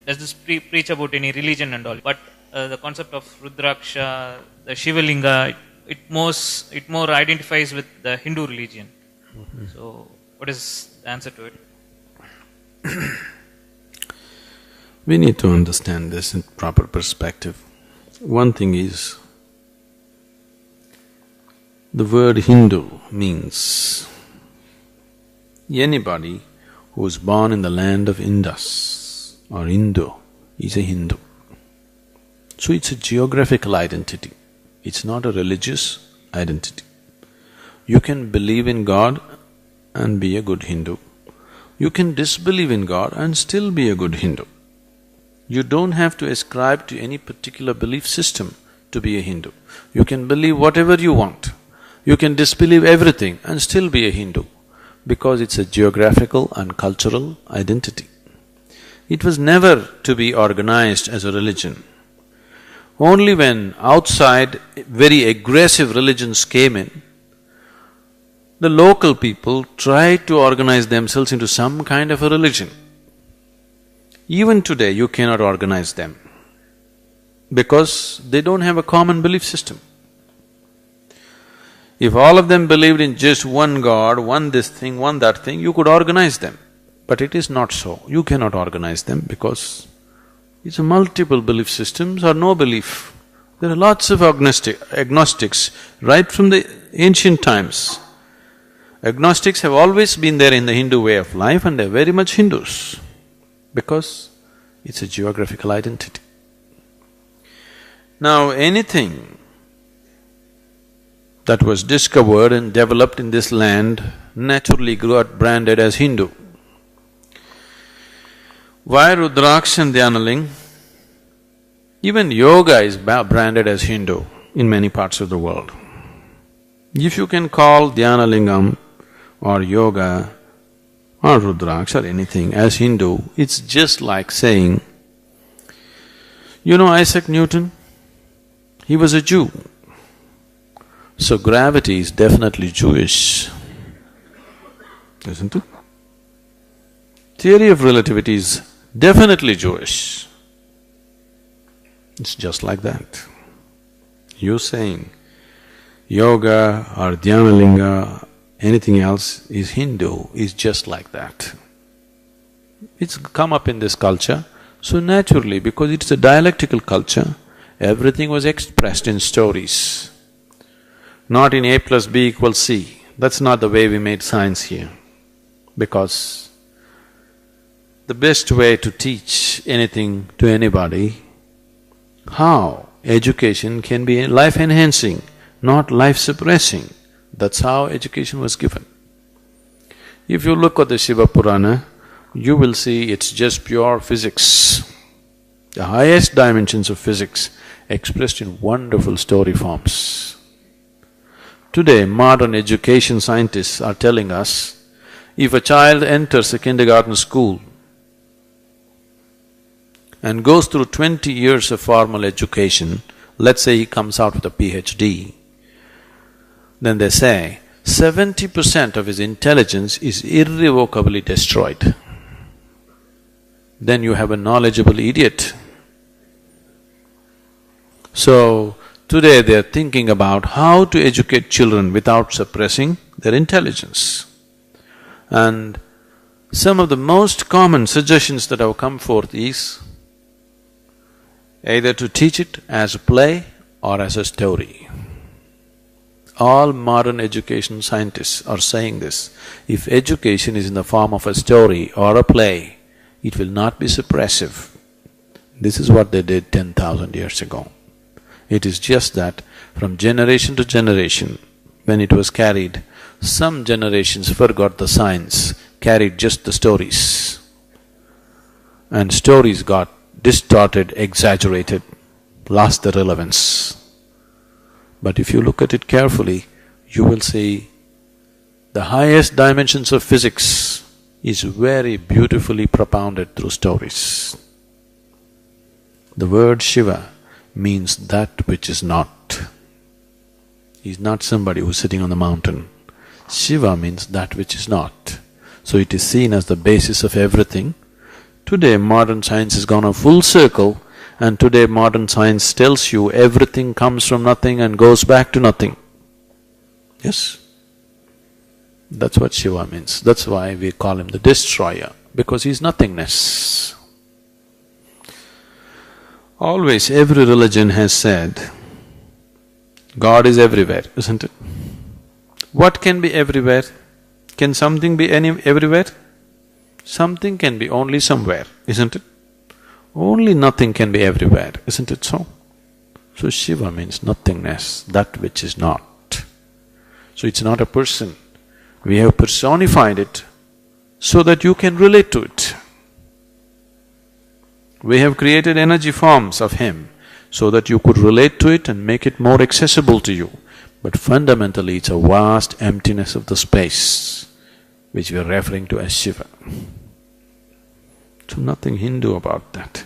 does this preach about any religion and all. But the concept of Rudraksha, the Shivalinga, it more identifies with the Hindu religion. So, what is the answer to it? We need to understand this in proper perspective. One thing is, the word Hindu means anybody who is born in the land of Indus or Indo is a Hindu. So it's a geographical identity, it's not a religious identity. You can believe in God and be a good Hindu. You can disbelieve in God and still be a good Hindu. You don't have to ascribe to any particular belief system to be a Hindu. You can believe whatever you want. You can disbelieve everything and still be a Hindu, because it's a geographical and cultural identity. It was never to be organized as a religion. Only when outside very aggressive religions came in, the local people tried to organize themselves into some kind of a religion. Even today you cannot organize them, because they don't have a common belief system. If all of them believed in just one God, one this thing, one that thing, you could organize them. But it is not so. You cannot organize them because it's a multiple belief systems or no belief. There are lots of agnostics right from the ancient times. Agnostics have always been there in the Hindu way of life, and they're very much Hindus, because it's a geographical identity. Now, anything that was discovered and developed in this land naturally got branded as Hindu. Why Rudraksha and Dhyanaling? Even yoga is branded as Hindu in many parts of the world. If you can call Dhyanalingam or yoga or Rudraksha or anything as Hindu, it's just like saying, you know Isaac Newton? He was a Jew. So gravity is definitely Jewish, isn't it? Theory of relativity is definitely Jewish. It's just like that. You saying yoga or Dhyanalinga, anything else is Hindu, is just like that. It's come up in this culture, so naturally, because it's a dialectical culture, everything was expressed in stories. Not in A plus B equals C. That's not the way we made science here. Because the best way to teach anything to anybody, how education can be life-enhancing, not life-suppressing. That's how education was given. If you look at the Shiva Purana, you will see it's just pure physics. The highest dimensions of physics expressed in wonderful story forms. Today, modern education scientists are telling us, if a child enters a kindergarten school and goes through 20 years of formal education, let's say he comes out with a PhD, then they say 70% of his intelligence is irrevocably destroyed. Then you have a knowledgeable idiot. So, today they are thinking about how to educate children without suppressing their intelligence. And some of the most common suggestions that have come forth is either to teach it as a play or as a story. All modern education scientists are saying this. If education is in the form of a story or a play, it will not be suppressive. This is what they did 10,000 years ago. It is just that from generation to generation, when it was carried, some generations forgot the science, carried just the stories. And stories got distorted, exaggerated, lost their relevance. But if you look at it carefully, you will see the highest dimensions of physics is very beautifully propounded through stories. The word Shiva means that which is not. He's not somebody who's sitting on the mountain. Shiva means that which is not. So it is seen as the basis of everything Today modern science has gone a full circle, and today modern science tells you everything comes from nothing and goes back to nothing. Yes? That's what Shiva means. That's why we call him the destroyer, because he's nothingness. Always every religion has said, God is everywhere, isn't it? What can be everywhere? Can something be everywhere? Something can be only somewhere, isn't it? Only nothing can be everywhere, isn't it so? So Shiva means nothingness, that which is not. So it's not a person. We have personified it so that you can relate to it. We have created energy forms of him so that you could relate to it and make it more accessible to you. But fundamentally it's a vast emptiness of the space which we are referring to as Shiva. So nothing Hindu about that.